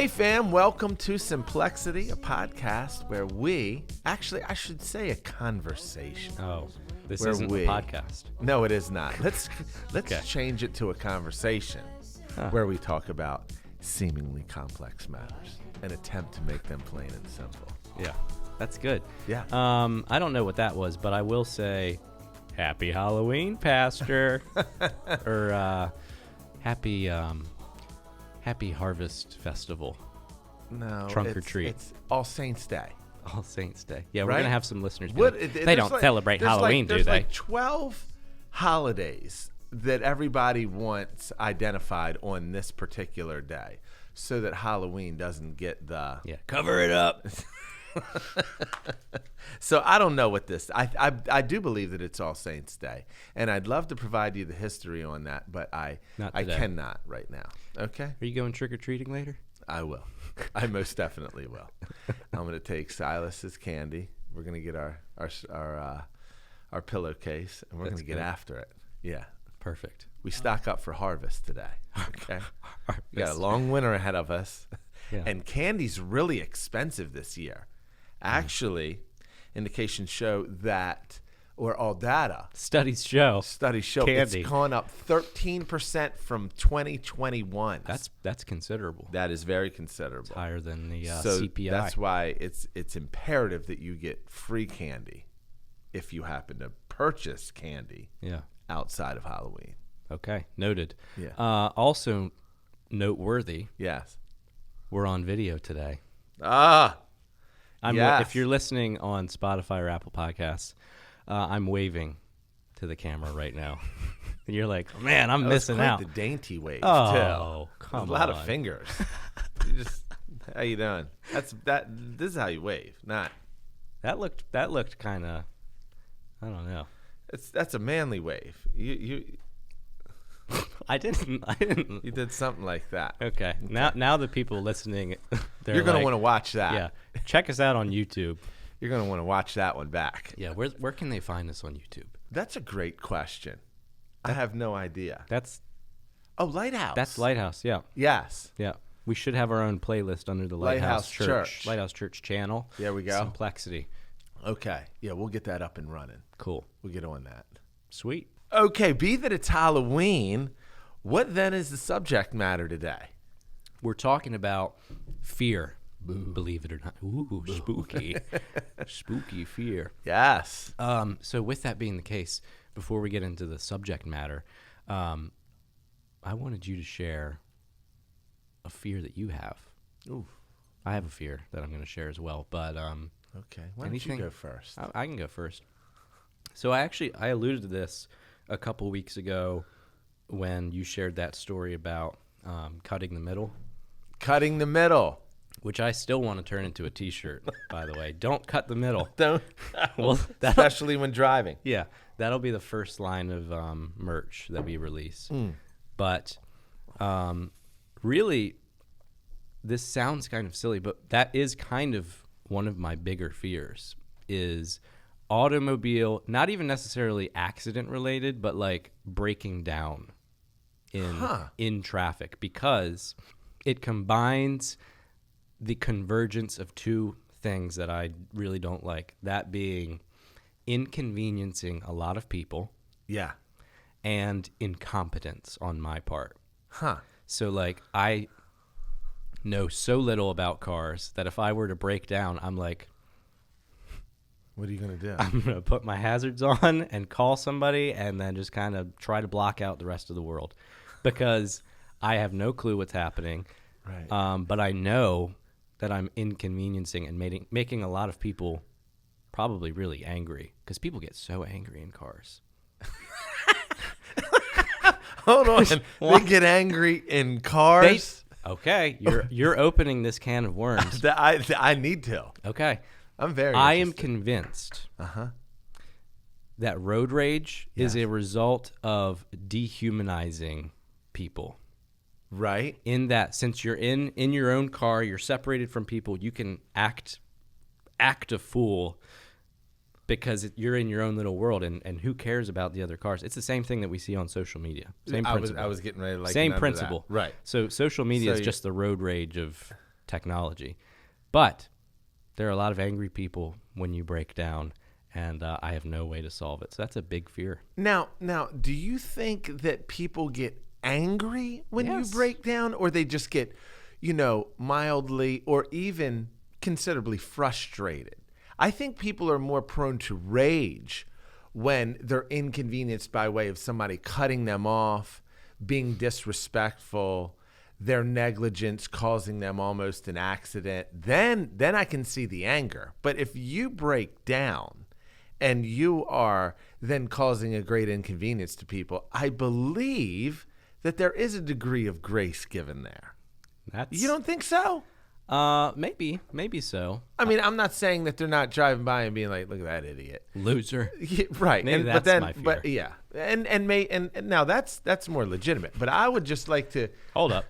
Hey fam, welcome to Simplexity, a podcast where I should say a conversation. Oh, this Where isn't a podcast. No, it is not. Let's Okay. change it to a conversation where we talk about seemingly complex matters and attempt to make them plain and simple. Yeah, that's good. Yeah. I don't know what that was, but I will say, Happy Halloween, Pastor, or Happy Harvest Festival, No, Trunk or treat. It's All Saints Day. All Saints Day. Yeah, we're Right? gonna have some listeners. What- They don't celebrate Halloween, do there's they? like 12 holidays that everybody wants identified on this particular day so that Halloween doesn't get the... Yeah, cover it up. So I don't know what this... I do believe that it's All Saints Day, and I'd love to provide you the history on that, but I today. cannot right now. Okay? Are you going trick or treating later? I will. I most definitely will. I'm going to take Silas's candy. We're going to get our pillowcase, and we're going to get good. after it. Yeah. Perfect. We stock up for harvest today. Okay. We got a long winter ahead of us. Yeah. And candy's really expensive this year. Actually, indications show that, or all data, Studies show it's candy. gone up 13% from 2021. That's considerable. That is very considerable. Higher than the So CPI. that's why it's imperative that you get free candy if you happen to purchase candy Yeah. outside of Halloween. Okay. Noted. Yeah. Also noteworthy, Yes. we're on video today. Yes. If you're listening on Spotify or Apple Podcasts, I'm waving to the camera right now. And you're like, man, I'm missing quite out. the dainty wave, Oh, too. come A lot of on. fingers. How you doing? This is how you wave, not... That looked kind of, I don't know. That's a manly wave. You I didn't. you did something like that. Okay. Now the people listening, You're going to like, want to watch that. Yeah. Check us out on YouTube. You're going to want to watch that one back. Yeah. Where can they find us on YouTube? That's a great question. I have no idea. That's Lighthouse. That's Lighthouse. Yeah. Yes. Yeah. We should have our own playlist under the Lighthouse Church. Lighthouse Church channel. There we go. Simplexity. Okay. Yeah, we'll get that up and running. Cool. We'll get on that. Sweet. Okay, be that it's Halloween, what then is the subject matter today? We're talking about fear. Believe it or not. Ooh, spooky. Spooky fear. Yes. So with that being the case, before we get into the subject matter, I wanted you to share a fear that you have. Ooh. I have a fear that I'm going to share as well, but Okay. Why don't you go first? I can go first. So I alluded to this a couple weeks ago when you shared that story about cutting the middle. Cutting the middle. Which I still want to turn into a T-shirt, by the way. Don't cut the middle. Don't. Well, Especially when driving. Yeah, that'll be the first line of merch that we release. But really, this sounds kind of silly, but that is kind of one of my bigger fears is automobile, not even necessarily accident related, but like breaking down in traffic, because it combines the convergence of two things that I really don't like, that being inconveniencing a lot of people. Yeah. And incompetence on my part. Huh. So like I know so little about cars that if I were to break down, I'm like, What are you going to do? I'm going to put my hazards on and call somebody and then just kind of try to block out the rest of the world because I have no clue what's happening. Right. But I know that I'm inconveniencing and making a lot of people probably really angry because people get so angry in cars. Hold on. They get angry in cars? Okay, you're opening this can of worms. I need to. Okay. I'm very I am interested. convinced that road rage is a result of dehumanizing people. Right. In that, since you're in your own car, you're separated from people, you can act a fool because you're in your own little world, and who cares about the other cars? It's the same thing that we see on social media. Same principle. I was getting ready to like same principle. Right. So social media is So just the road rage of technology. But there are a lot of angry people when you break down, and I have no way to solve it. So that's a big fear. Now, do you think that people get angry when you Yes. break down, or they just get, mildly or even considerably frustrated? I think people are more prone to rage when they're inconvenienced by way of somebody cutting them off, being disrespectful, their negligence causing them almost an accident. Then I can see the anger. But if you break down and you are then causing a great inconvenience to people, I believe that there is a degree of grace given there. You don't think so? Maybe so. I mean, I'm not saying that they're not driving by and being like, "Look at that idiot." Loser. Yeah, right. Maybe that's my fear. But yeah, and now that's more legitimate. But I would just like to Hold up.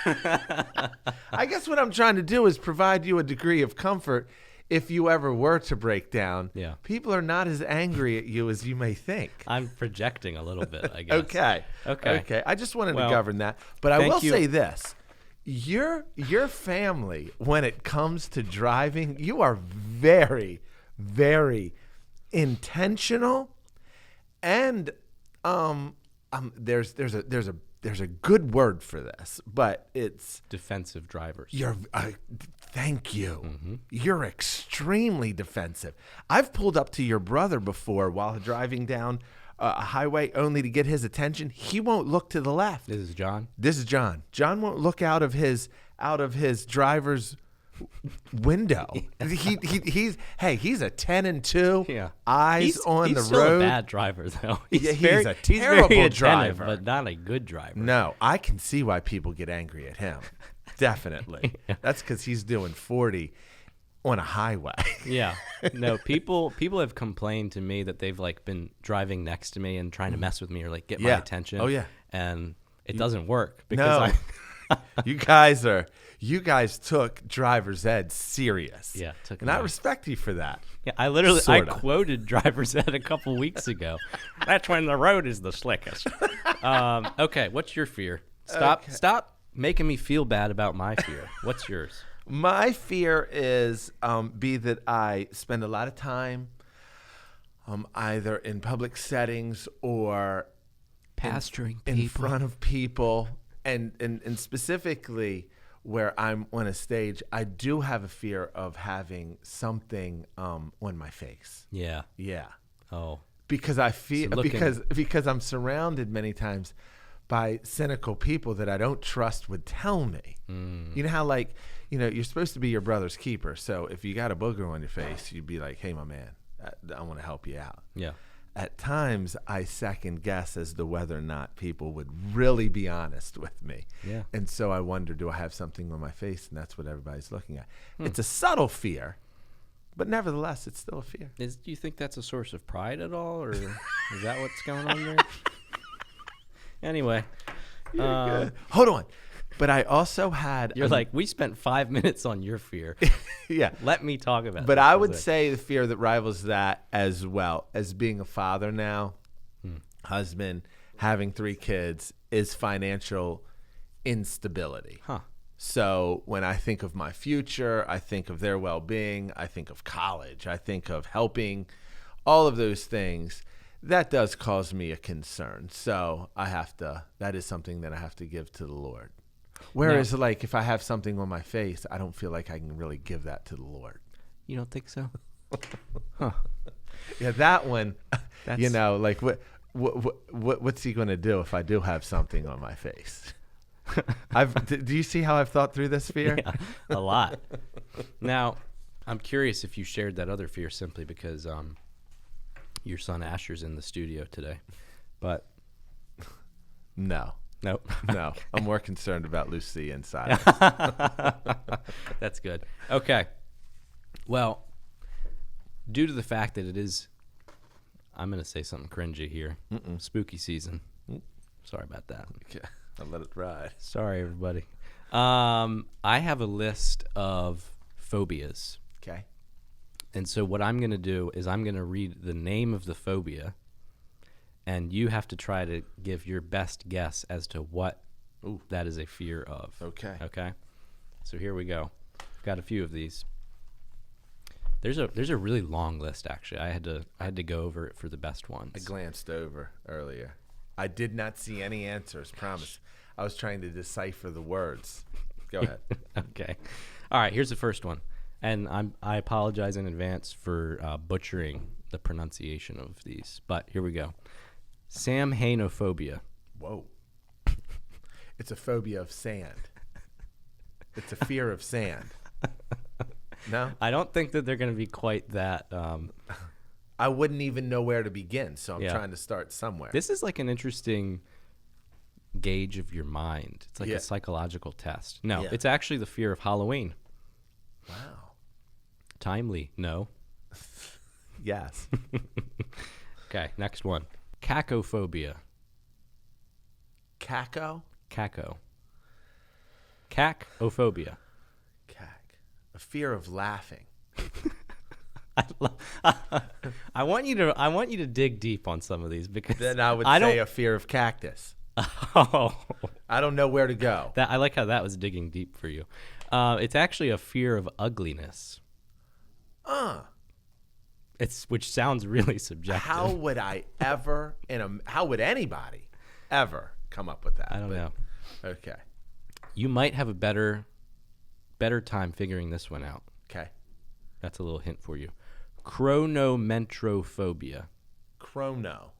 I guess what I'm trying to do is provide you a degree of comfort if you ever were to break down. Yeah. People are not as angry at you as you may think. I'm projecting a little bit, I guess. Okay. I just wanted to Well, govern that. But I will you. say this. Your family, when it comes to driving, you are very, very intentional, and there's a good word for this, but it's Defensive drivers. thank you. Mm-hmm. You're extremely defensive. I've pulled up to your brother before while driving down a highway only to get his attention. He won't look to the left. This is John. This is John. John won't look out of his driver's window. He's a 10 and 2. Yeah. Eyes on he's the still road. a bad driver, though. He's a very terrible attentive, driver. but not a good driver. No, I can see why people get angry at him. Definitely. That's because he's doing 40 on a highway. Yeah. No, people have complained to me that they've like been driving next to me and trying to mess with me or like get my Yeah. attention. Oh, yeah. And it doesn't work because No. You guys took driver's ed serious. Yeah, took and it I nice. respect you for that. I Sorta. quoted driver's ed a couple weeks ago. That's when the road is the slickest. Okay, what's your fear? Stop making me feel bad about my fear. What's yours? My fear is that I spend a lot of time either in public settings or Pastoring in front of people, and specifically where I'm on a stage. I do have a fear of having something on my face. Yeah. Yeah. Oh. Because I feel So looking- because I'm surrounded many times by cynical people that I don't trust would tell me. You know how you're supposed to be your brother's keeper. So if you got a booger on your face, you'd be like, "Hey, my man, I want to help you out." Yeah. At times, I second guess as to whether or not people would really be honest with me. Yeah. And so I wonder, do I have something on my face? And that's what everybody's looking at. It's a subtle fear, but nevertheless, it's still a fear. Do you think that's a source of pride at all, or is that what's going on there? Anyway, Hold on. But I also had... you're like, we spent 5 minutes on your fear. yeah. Let me talk about it. But I would say the fear that rivals that as well as being a father now, husband, having 3 kids, is financial instability. Huh. So when I think of my future, I think of their well-being, I think of college, I think of helping, all of those things. That does cause me a concern. So that is something that I have to give to the Lord. Whereas, like, if I have something on my face, I don't feel like I can really give that to the Lord. You don't think so? Yeah, that one, like, what's he going to do if I do have something on my face? Do you see how I've thought through this fear? Yeah, a lot. Now, I'm curious if you shared that other fear simply because your son Asher's in the studio today. But No. nope. No, I'm more concerned about Lucy inside. That's good. Okay. Well, due to the fact that it is, I'm going to say something cringy here, spooky season. Sorry about that. Okay, I'll let it ride. Sorry, everybody. I have a list of phobias. Okay. And so what I'm going to do is I'm going to read the name of the phobia, and you have to try to give your best guess as to what that is a fear of. Okay. Okay? So here we go. Got a few of these. There's a really long list, actually. I had to go over it for the best ones. I glanced over earlier. I did not see any answers, promise. I was trying to decipher the words. Go ahead. Okay. All right, here's the first one. And I apologize in advance for butchering the pronunciation of these. But here we go. Samhainophobia. Whoa. It's a phobia of sand. It's a fear of sand. No? I don't think that they're going to be quite that. I wouldn't even know where to begin, so I'm Yeah. trying to start somewhere. This is like an interesting gauge of your mind. It's like Yeah. a psychological test. No, Yeah. it's actually the fear of Halloween. Wow. Timely, no. Yes. Okay, next one. Cacophobia. Caco? Caco. Cacophobia. Cac. A fear of laughing. I want you to dig deep on some of these because Then I would I say don't. a fear of cactus. Oh, I don't know where to go. I like how that was digging deep for you. It's actually a fear of ugliness. Which sounds really subjective. How would I ever how would anybody ever come up with that? I don't know. Okay. You might have a better time figuring this one out. Okay. That's a little hint for you. Chronometrophobia. Chrono.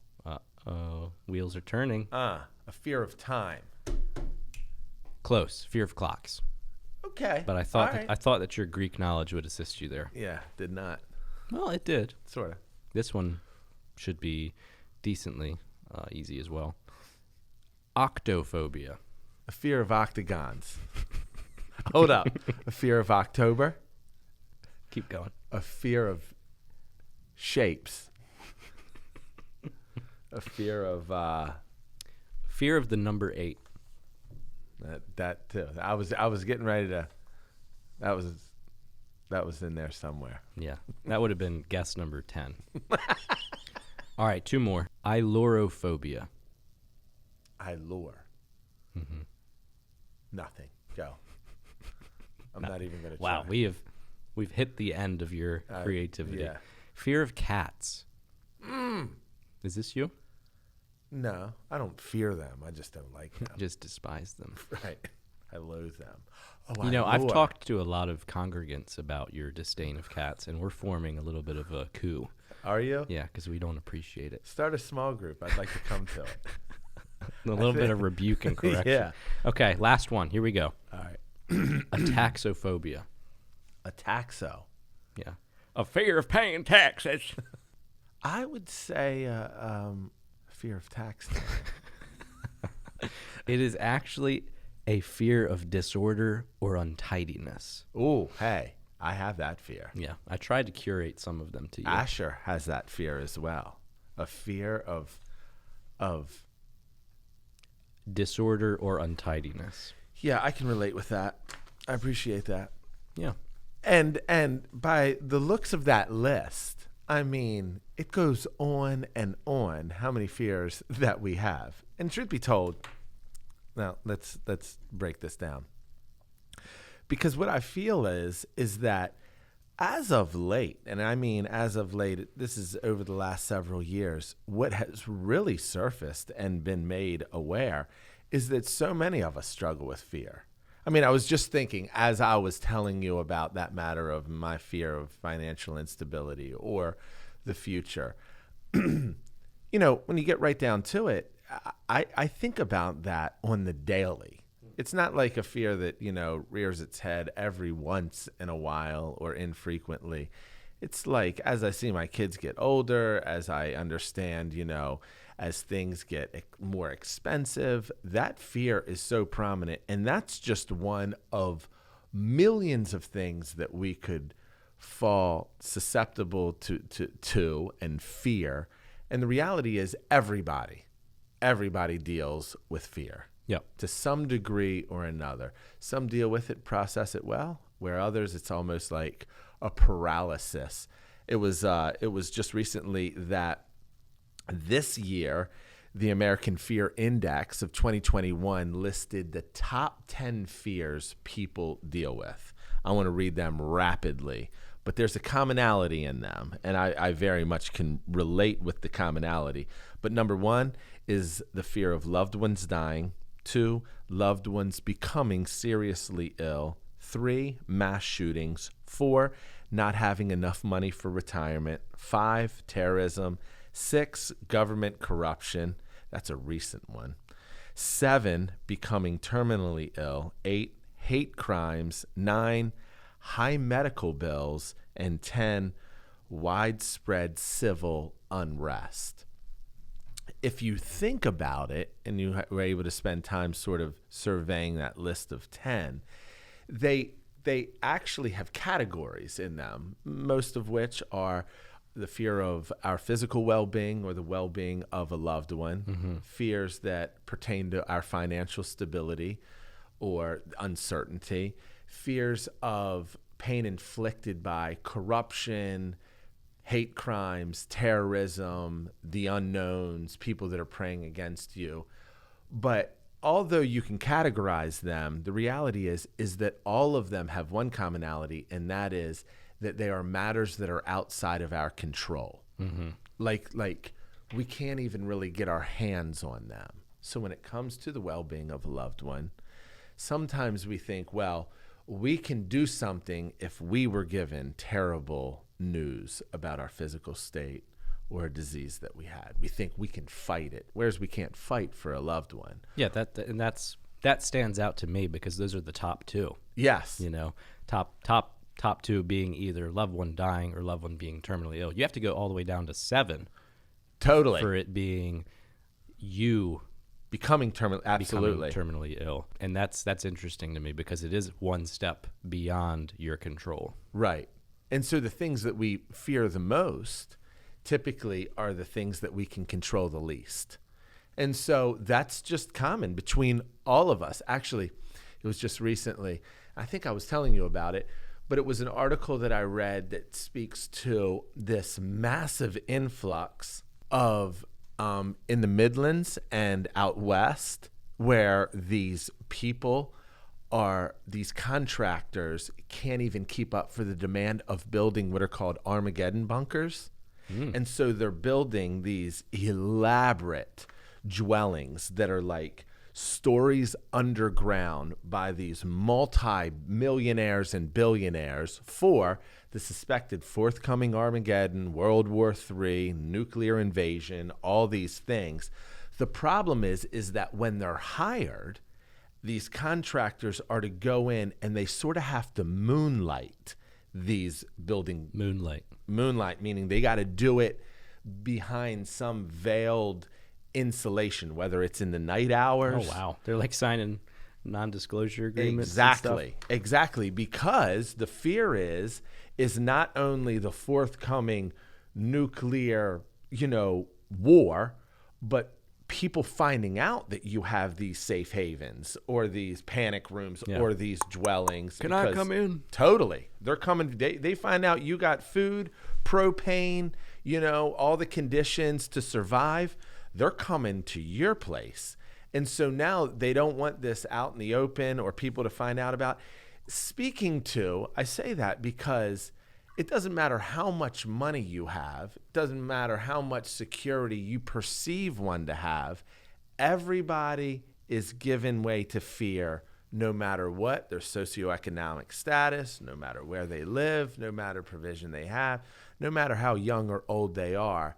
Wheels are turning. A fear of time. Close. Fear of clocks. Okay. But I thought All right. I thought that your Greek knowledge would assist you there. Yeah, did not. Well, it did. Sort of. This one should be decently easy as well. Octophobia. A fear of octagons. Hold up. A fear of October. Keep going. A fear of shapes. A fear of Fear of the number 8. that too. I was getting ready to. That was in there somewhere. Yeah, that would have been guess number 10. All right, 2 more. Ilorophobia. I lure. Mm-hmm. Nothing. Go. I'm not even gonna. Wow, try. we've hit the end of your creativity. Yeah. Fear of cats. Is this you? No, I don't fear them. I just don't like them. Just despise them. Right. I loathe them. Oh, I've talked to a lot of congregants about your disdain of cats, and we're forming a little bit of a coup. Are you? Yeah, because we don't appreciate it. Start a small group. I'd like to come to it. A little bit of rebuke and correction. Yeah. Okay, last one. Here we go. All right. Ataxophobia. A taxo. Yeah. A fear of paying taxes. I would say fear of tax. It is actually a fear of disorder or untidiness. Ooh, hey, I have that fear. Yeah, I tried to curate some of them to you. Asher has that fear as well. A fear of Disorder or untidiness. Yeah, I can relate with that. I appreciate that. Yeah. And by the looks of that list, I mean, it goes on and on how many fears that we have. And truth be told, now let's break this down. Because what I feel is that as of late, and I mean as of late, this is over the last several years, what has really surfaced and been made aware is that so many of us struggle with fear. I mean, I was just thinking as I was telling you about that matter of my fear of financial instability or the future. You know, when you get right down to it, I think about that on the daily. It's not like a fear that, you know, rears its head every once in a while or infrequently. It's like as I see my kids get older, as I understand, you know, as things get more expensive, that fear is so prominent. And that's just one of millions of things that we could fall susceptible to and fear. And the reality is everybody deals with fear. Yep. To some degree or another. Some deal with it, process it well, where others it's almost like a paralysis. It was just recently that this year the American Fear Index of 2021 listed the top 10 fears people deal with. I want to read them rapidly, but there's a commonality in them, and I very much can relate with the commonality. But number one is the fear of loved ones dying. 2, loved ones becoming seriously ill. 3, mass shootings. 4, not having enough money for retirement. 5, terrorism. 6, government corruption. That's a recent one. 7, becoming terminally ill. 8, hate crimes. 9, high medical bills. And 10, widespread civil unrest. If you think about it, and you were able to spend time sort of surveying that list of 10, they actually have categories in them, most of which are the fear of our physical well-being or the well-being of a loved one, fears that pertain to our financial stability or uncertainty, fears of pain inflicted by corruption, hate crimes, terrorism, the unknowns, people that are preying against you. But although you can categorize them, the reality is that all of them have one commonality, and that is that they are matters that are outside of our control. Like we can't even really get our hands on them. So when it comes to the well-being of a loved one, sometimes we think, well, we can do something if we were given terrible news about our physical state or a disease that we had. We think we can fight it, whereas we can't fight for a loved one. Yeah, that stands out to me because those are the top 2. Yes. You know, top 2 being either loved one dying or loved one being terminally ill. You have to go all the way down to 7. Totally. For it being you becoming terminally ill. And that's interesting to me because it is one step beyond your control. Right. And so the things that we fear the most typically are the things that we can control the least. And so that's just common between all of us. Actually, it was just recently, I think I was telling you about it, but it was an article that I read that speaks to this massive influx of in the Midlands and out west, where these contractors can't even keep up for the demand of building what are called Armageddon bunkers. And so they're building these elaborate dwellings that are like stories underground by these multi-millionaires and billionaires for the suspected forthcoming Armageddon, World War III, nuclear invasion, all these things. The problem is that when they're hired, these contractors are to go in and they sort of have to moonlight these building. Moonlight, meaning they got to do it behind some veiled insulation, whether it's in the night hours. Oh, wow. They're like signing non-disclosure agreements. Exactly. Because the fear is not only the forthcoming nuclear, war, but people finding out that you have these safe havens or these panic rooms or these dwellings. Can I come in? Totally. They're coming. They find out you got food, propane, all the conditions to survive. They're coming to your place. And so now they don't want this out in the open or people to find out about. I say that because it doesn't matter how much money you have. It doesn't matter how much security you perceive one to have. Everybody is given way to fear no matter what their socioeconomic status, no matter where they live, no matter provision they have, no matter how young or old they are.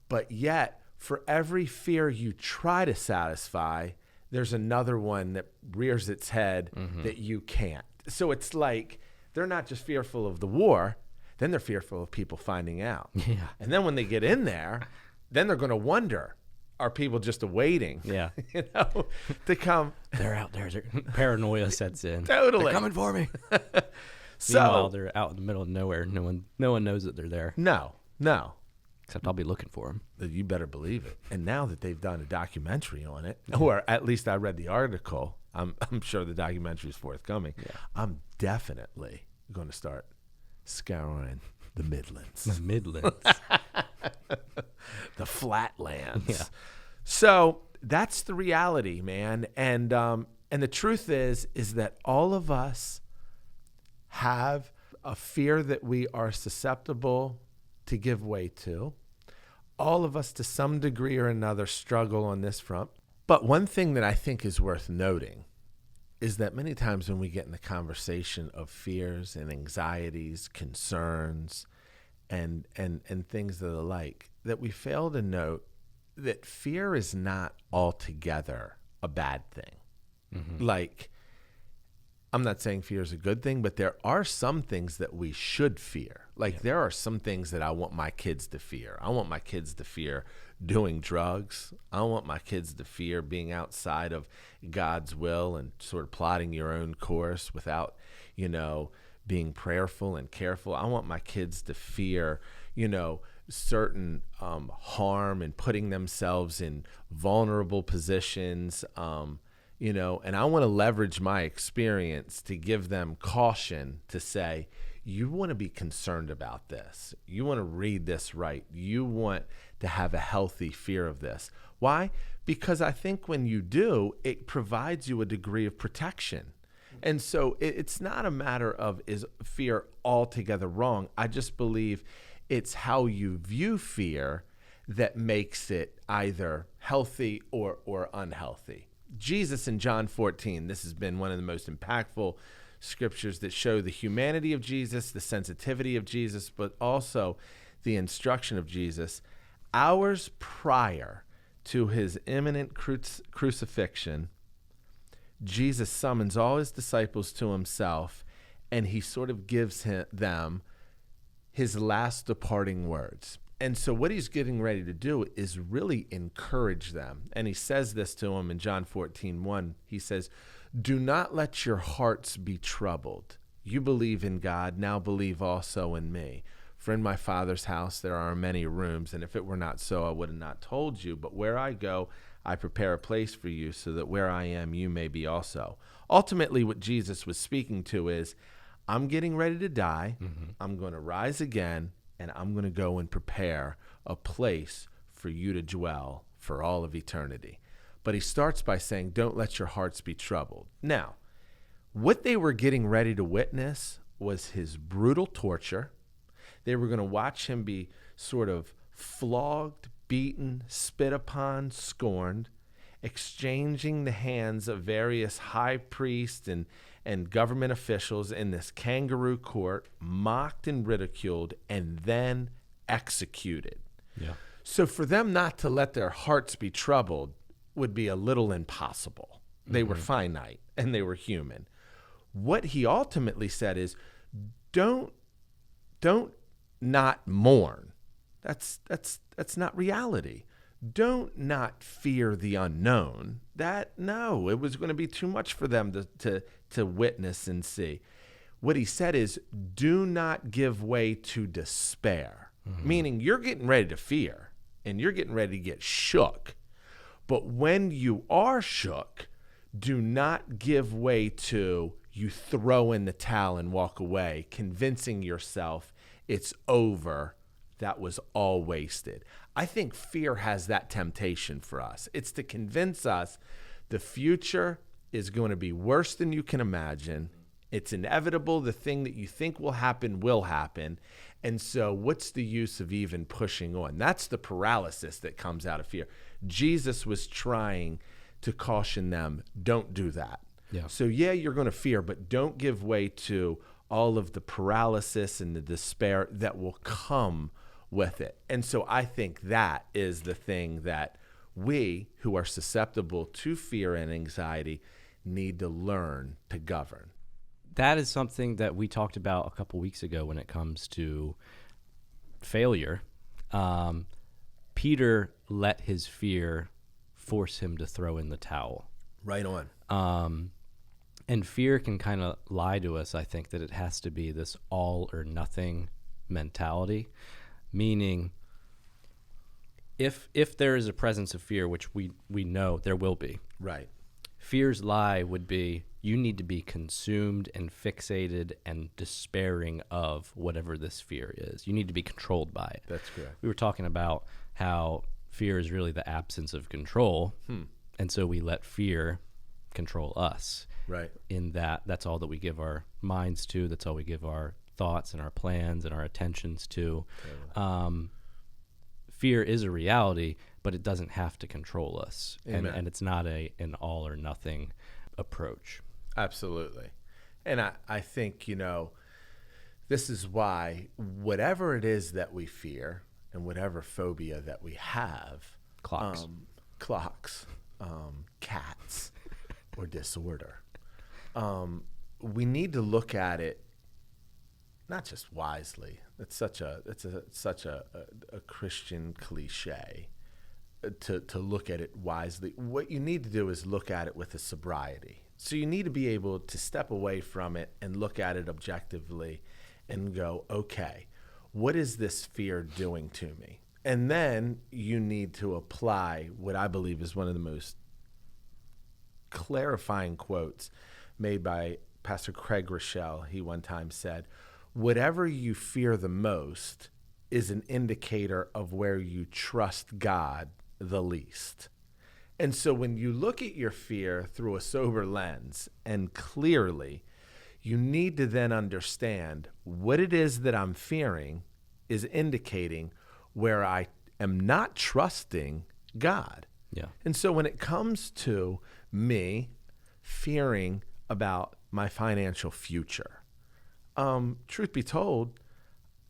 But yet, for every fear you try to satisfy, there's another one that rears its head that you can't. So it's like they're not just fearful of the war, then they're fearful of people finding out. Yeah. And then when they get in there, then they're going to wonder, are people just awaiting, to come? They're out there. Paranoia sets in. Totally. They're coming for me. Meanwhile, they're out in the middle of nowhere. No one knows that they're there. No. Except I'll be looking for them. You better believe it. And now that they've done a documentary on it, or at least I read the article, I'm sure the documentary is forthcoming. Yeah. I'm definitely going to start scouring the Midlands. The Midlands. The flatlands. Yeah. So that's the reality, man. And the truth is that all of us have a fear that we are susceptible to give way to. All of us, to some degree or another, struggle on this front. But one thing that I think is worth noting is that many times when we get in the conversation of fears and anxieties, concerns, and things of the like, that we fail to note that fear is not altogether a bad thing. Mm-hmm. Like, I'm not saying fear is a good thing, but there are some things that we should fear. Like, there are some things that I want my kids to fear. I want my kids to fear doing drugs. I want my kids to fear being outside of God's will and sort of plotting your own course without, being prayerful and careful. I want my kids to fear, certain harm and putting themselves in vulnerable positions, and I want to leverage my experience to give them caution to say, you want to be concerned about this. You want to read this right. You want to have a healthy fear of this. Why? Because I think when you do, it provides you a degree of protection. And so it's not a matter of is fear altogether wrong. I just believe it's how you view fear that makes it either healthy or unhealthy. Jesus in John 14, this has been one of the most impactful scriptures that show the humanity of Jesus, the sensitivity of Jesus, but also the instruction of Jesus. Hours prior to his imminent crucifixion, Jesus summons all his disciples to himself, and he sort of gives them his last departing words. And so what he's getting ready to do is really encourage them. And he says this to them in John 14:1. He says, "Do not let your hearts be troubled. You believe in God, now believe also in me. For in my Father's house there are many rooms, and if it were not so, I would have not told you. But where I go, I prepare a place for you, so that where I am, you may be also." Ultimately, what Jesus was speaking to is, I'm getting ready to die. Mm-hmm. I'm going to rise again, and I'm going to go and prepare a place for you to dwell for all of eternity. But he starts by saying, don't let your hearts be troubled. Now, what they were getting ready to witness was his brutal torture. They were going to watch him be sort of flogged, beaten, spit upon, scorned, exchanging the hands of various high priests and government officials in this kangaroo court, mocked and ridiculed, and then executed. Yeah. So for them not to let their hearts be troubled would be a little impossible. They were finite and they were human. What he ultimately said is, don't not mourn. That's not reality. Don't not fear the unknown. No, it was going to be too much for them to witness and see. What he said is, do not give way to despair. Mm-hmm. Meaning you're getting ready to fear and you're getting ready to get shook. But when you are shook, do not give way to you throw in the towel and walk away, convincing yourself it's over. That was all wasted. I think fear has that temptation for us. It's to convince us the future is going to be worse than you can imagine. It's inevitable. The thing that you think will happen. And so what's the use of even pushing on? That's the paralysis that comes out of fear. Jesus was trying to caution them, don't do that. Yeah. So you're going to fear, but don't give way to all of the paralysis and the despair that will come with it. And so I think that is the thing that we who are susceptible to fear and anxiety need to learn to govern. That is something that we talked about a couple weeks ago when it comes to failure. Peter let his fear force him to throw in the towel. Right on. And fear can kind of lie to us, I think, that it has to be this all or nothing mentality, meaning if there is a presence of fear, which we know there will be. Right. Fear's lie would be you need to be consumed and fixated and despairing of whatever this fear is. You need to be controlled by it. That's correct. We were talking about how fear is really the absence of control. And so we let fear control us. Right. In that's all that we give our minds to. That's all we give our thoughts and our plans and our attentions to. Fear is a reality, but it doesn't have to control us. And it's not an all or nothing approach. Absolutely. And I think, this is why whatever it is that we fear and whatever phobia that we have, Clocks, cats, or disorder, we need to look at it not just wisely. It's such a Christian cliche to look at it wisely. What you need to do is look at it with a sobriety. So you need to be able to step away from it and look at it objectively and go, okay, what is this fear doing to me? And then you need to apply what I believe is one of the most clarifying quotes made by Pastor Craig Rochelle. He one time said, whatever you fear the most is an indicator of where you trust God the least. And so when you look at your fear through a sober lens and clearly, you need to then understand what it is that I'm fearing is indicating where I am not trusting God. Yeah. And so when it comes to me fearing about my financial future, truth be told,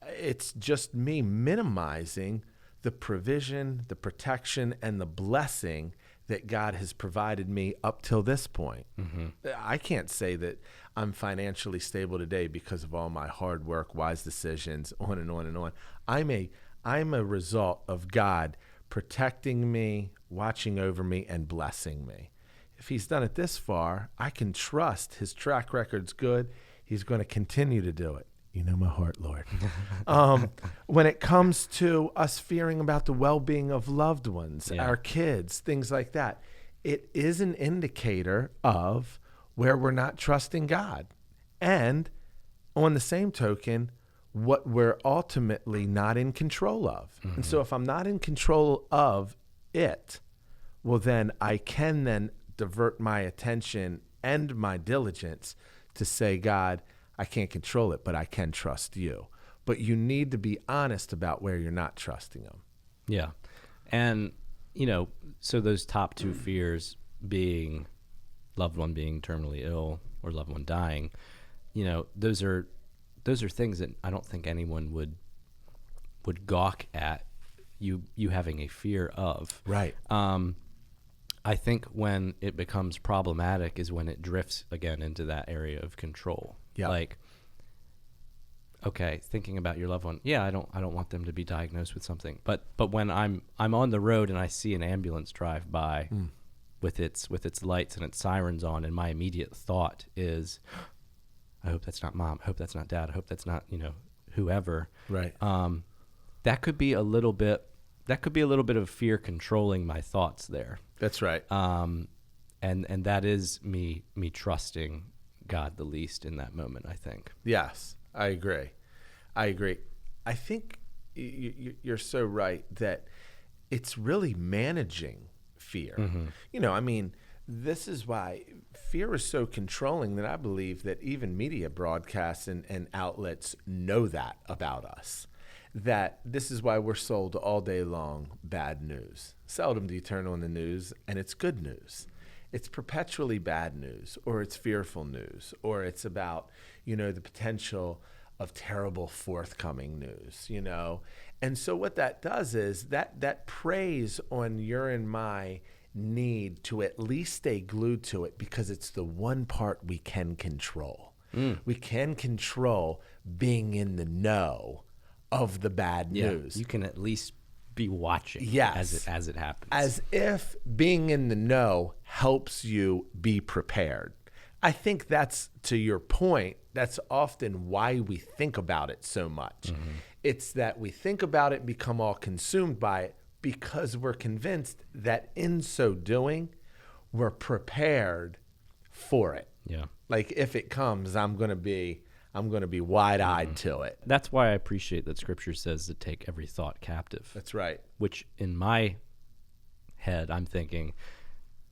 it's just me minimizing the provision, the protection, and the blessing that God has provided me up till this point. I can't say that I'm financially stable today because of all my hard work, wise decisions, on and on and on. I'm a result of God protecting me, watching over me, and blessing me. If he's done it this far, I can trust his track record's good. He's going to continue to do it. You know my heart, Lord. When it comes to us fearing about the well-being of loved ones, our kids, things like that, it is an indicator of where we're not trusting God. And on the same token, what we're ultimately not in control of. And so if I'm not in control of it, well, then I can then divert my attention and my diligence to say, God, I can't control it, but I can trust you. But you need to be honest about where you're not trusting him. Yeah. And, so those top two fears being loved one being terminally ill or loved one dying, those are things that I don't think anyone would gawk at you having a fear of. Right. I think when it becomes problematic is when it drifts again into that area of control. Yeah. Like, okay, thinking about your loved one. Yeah, I don't want them to be diagnosed with something. But when I'm on the road and I see an ambulance drive by with its lights and its sirens on, and my immediate thought is, I hope that's not mom. I hope that's not dad. I hope that's not, whoever. Right. That could be a little bit of fear controlling my thoughts there. That's right. And that is me trusting God the least in that moment, I think. Yes, I agree. I think you're so right that it's really managing fear. This is why fear is so controlling that I believe that even media broadcasts and outlets know that about us. That this is why we're sold all day long bad news. Seldom do you turn on the news and it's good news. It's perpetually bad news, or it's fearful news, or it's about, the potential of terrible forthcoming news, And so what that does is that preys on your and my need to at least stay glued to it because it's the one part we can control. We can control being in the know of the bad news. You can at least be watching as it happens. As if being in the know helps you be prepared. I think that's, to your point, that's often why we think about it so much. It's that we think about it, become all consumed by it, because we're convinced that in so doing, we're prepared for it. Yeah. Like if it comes, I'm going to be wide-eyed to it. That's why I appreciate that Scripture says to take every thought captive. That's right. Which in my head, I'm thinking,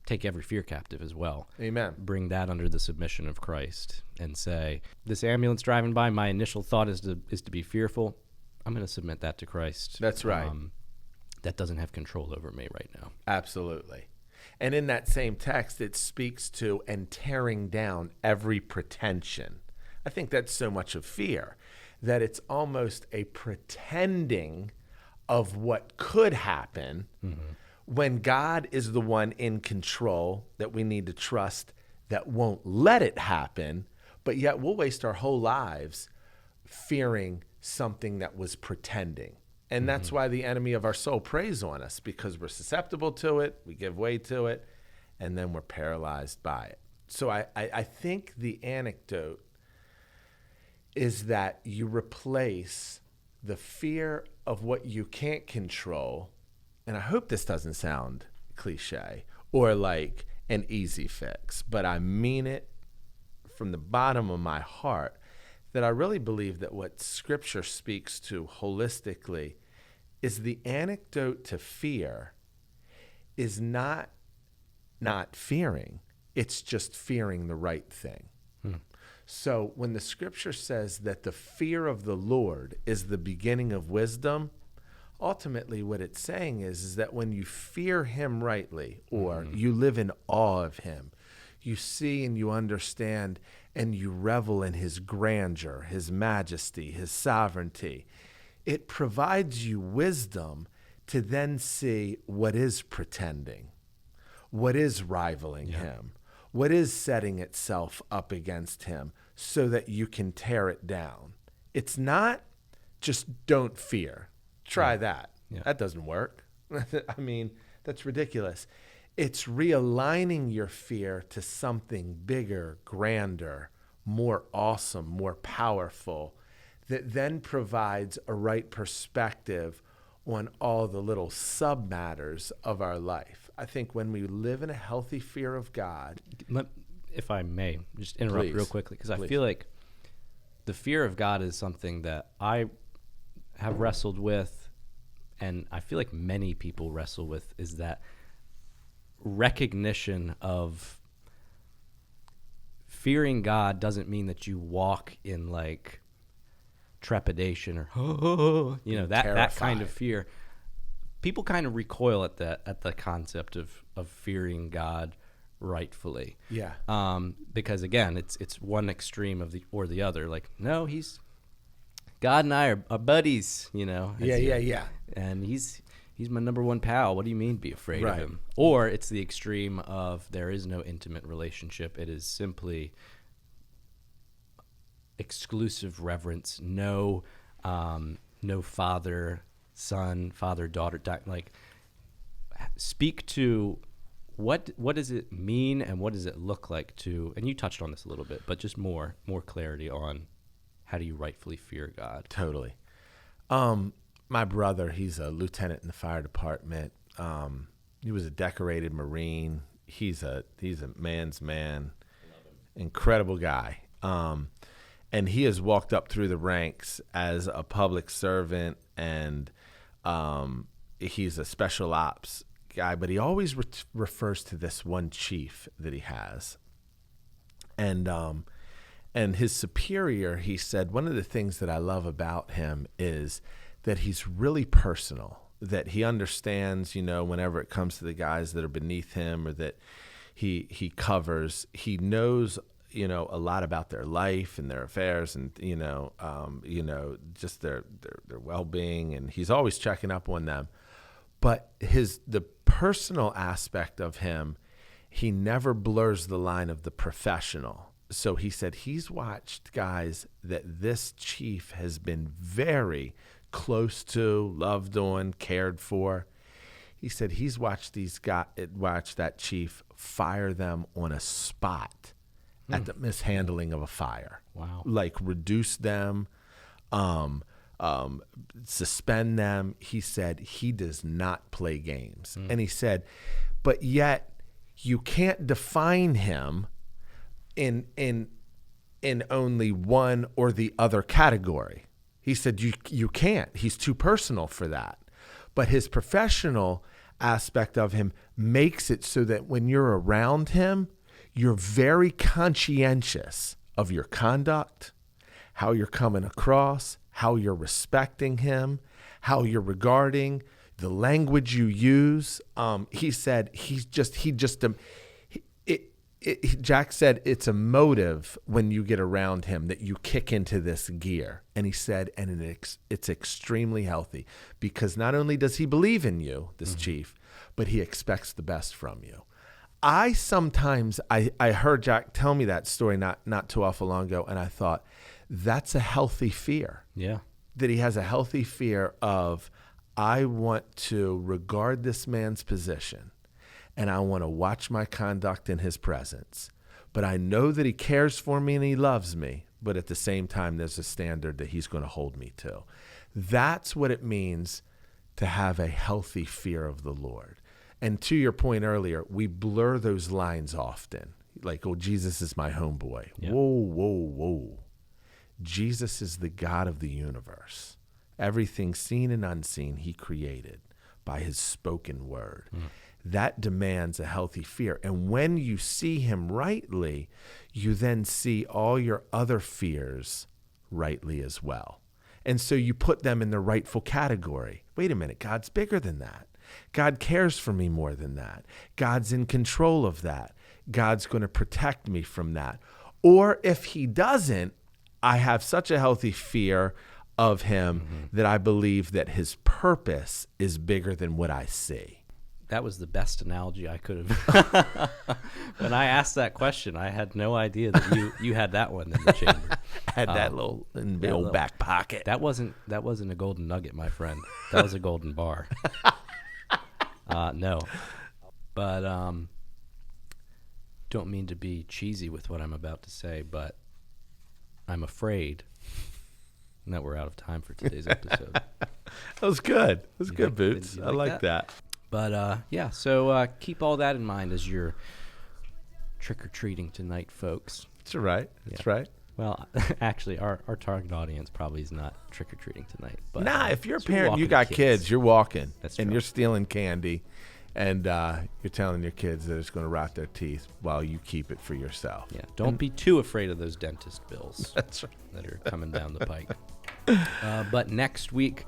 take every fear captive as well. Amen. Bring that under the submission of Christ and say, this ambulance driving by, my initial thought is to be fearful. I'm going to submit that to Christ. That's right. That doesn't have control over me right now. Absolutely. And in that same text, it speaks to and tearing down every pretension. I think that's so much of fear, that it's almost a pretending of what could happen when God is the one in control that we need to trust, that won't let it happen, but yet we'll waste our whole lives fearing something that was pretending. And that's why the enemy of our soul preys on us, because we're susceptible to it, we give way to it, and then we're paralyzed by it. So I think the anecdote is that you replace the fear of what you can't control, and I hope this doesn't sound cliche or like an easy fix, but I mean it from the bottom of my heart, that I really believe that what Scripture speaks to holistically is the antidote to fear is not fearing, it's just fearing the right thing. So when the Scripture says that the fear of the Lord is the beginning of wisdom, ultimately what it's saying is that when you fear him rightly, or you live in awe of him, you see and you understand and you revel in his grandeur, his majesty, his sovereignty, it provides you wisdom to then see what is pretending, what is rivaling him, what is setting itself up against him, so that you can tear it down. It's not just don't fear. Try that. Yeah. That doesn't work. I mean, that's ridiculous. It's realigning your fear to something bigger, grander, more awesome, more powerful, that then provides a right perspective on all the little sub-matters of our life. I think when we live in a healthy fear of God... If I may, just interrupt real quickly, because I feel like the fear of God is something that I have wrestled with, and I feel like many people wrestle with, is that recognition of fearing God doesn't mean that you walk in like trepidation or that kind of fear. People kind of recoil at the concept of fearing God rightfully. Yeah. Because again, it's one extreme of the other. Like, no, God and I are buddies, Yeah. And he's my number one pal. What do you mean be afraid of him? Or it's the extreme of there is no intimate relationship. It is simply exclusive reverence. No father, son, father, daughter. Like, speak to what does it mean and what does it look like to, and you touched on this a little bit, but just more clarity on how do you rightfully fear God? Totally. My brother, he's a lieutenant in the fire department. He was a decorated Marine. He's a man's man, incredible guy. And he has walked up through the ranks as a public servant, and he's a special ops guy, but he always refers to this one chief that he has. And his superior, he said, one of the things that I love about him is that he's really personal, that he understands, whenever it comes to the guys that are beneath him or that he covers, he knows, a lot about their life and their affairs and, just their well-being, and he's always checking up on them. But the personal aspect of him, he never blurs the line of the professional. So he said he's watched guys that this chief has been very close to, loved on, cared for. He said he's watched that chief fire them on a spot at the mishandling of a fire. Wow. Like reduce them, suspend them. He said he does not play games. And he said, but yet you can't define him in only one or the other category. He said you can't. He's too personal for that. But his professional aspect of him makes it so that when you're around him, you're very conscientious of your conduct, how you're coming across, how you're respecting him, how you're regarding the language you use. He said Jack said it's a motive when you get around him that you kick into this gear. And he said, and it's extremely healthy because not only does he believe in you, this chief, but he expects the best from you. I heard Jack tell me that story not too awful long ago, and I thought, that's a healthy fear. Yeah. That he has a healthy fear of, I want to regard this man's position and I want to watch my conduct in his presence. But I know that he cares for me and he loves me, but at the same time, there's a standard that he's going to hold me to. That's what it means to have a healthy fear of the Lord. And to your point earlier, we blur those lines often. Like, oh, Jesus is my homeboy. Yeah. Whoa. Jesus is the God of the universe. Everything seen and unseen he created by his spoken word. That demands a healthy fear. And when you see him rightly, you then see all your other fears rightly as well. And so you put them in the rightful category. Wait a minute, God's bigger than that. God cares for me more than that. God's in control of that. God's going to protect me from that. Or if he doesn't, I have such a healthy fear of him that I believe that his purpose is bigger than what I see. That was the best analogy I could have. When I asked that question, I had no idea that you had that one in the chamber. I had that little in the old back pocket. That wasn't a golden nugget, my friend. That was a golden bar. No, but don't mean to be cheesy with what I'm about to say, but I'm afraid that we're out of time for today's episode. That was good. That was good, Boots. I like that. But yeah, so keep all that in mind as you're trick-or-treating tonight, folks. That's right. That's right. Well, actually, our target audience probably is not trick-or-treating tonight. But, if you're a parent, you got kids, you're walking. That's true. And you're stealing candy, and you're telling your kids that it's going to rot their teeth while you keep it for yourself. Yeah, don't be too afraid of those dentist bills. That's right. That are coming down the pike. But next week,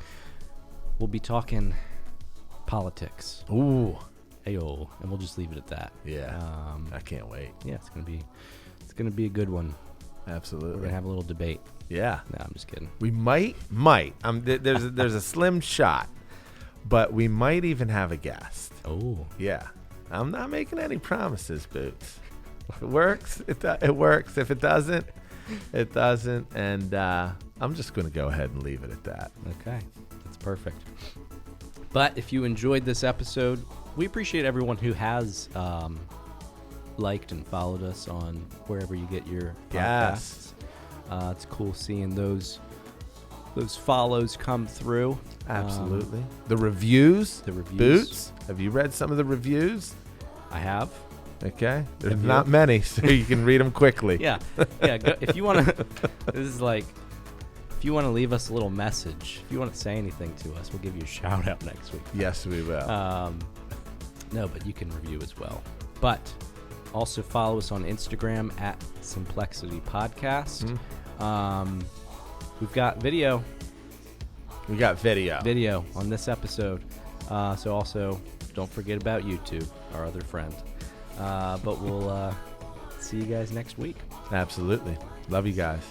we'll be talking politics. Ooh. Ayo, and we'll just leave it at that. Yeah. I can't wait. Yeah, it's gonna be a good one. Absolutely. We're gonna have a little debate. Yeah. No, I'm just kidding. We might. There's a slim shot, but we might even have a guest. Oh. Yeah. I'm not making any promises, Boots. If it works, it works. If it doesn't, it doesn't. And I'm just going to go ahead and leave it at that. Okay. That's perfect. But if you enjoyed this episode, we appreciate everyone who has liked and followed us on wherever you get your podcasts. Yes. It's cool seeing those follows come through. Absolutely. The reviews. Boots, have you read some of the reviews? I have. Okay. There's not many, so you can read them quickly. Yeah. Go, if you want to, this is like, if you want to leave us a little message, if you want to say anything to us, we'll give you a shout out next week. Yes, we will. No, but you can review as well. But also follow us on Instagram at Simplexity Podcast. We've got video. We got video on this episode. So also don't forget about YouTube, our other friend. But we'll see you guys next week. Absolutely. Love you guys.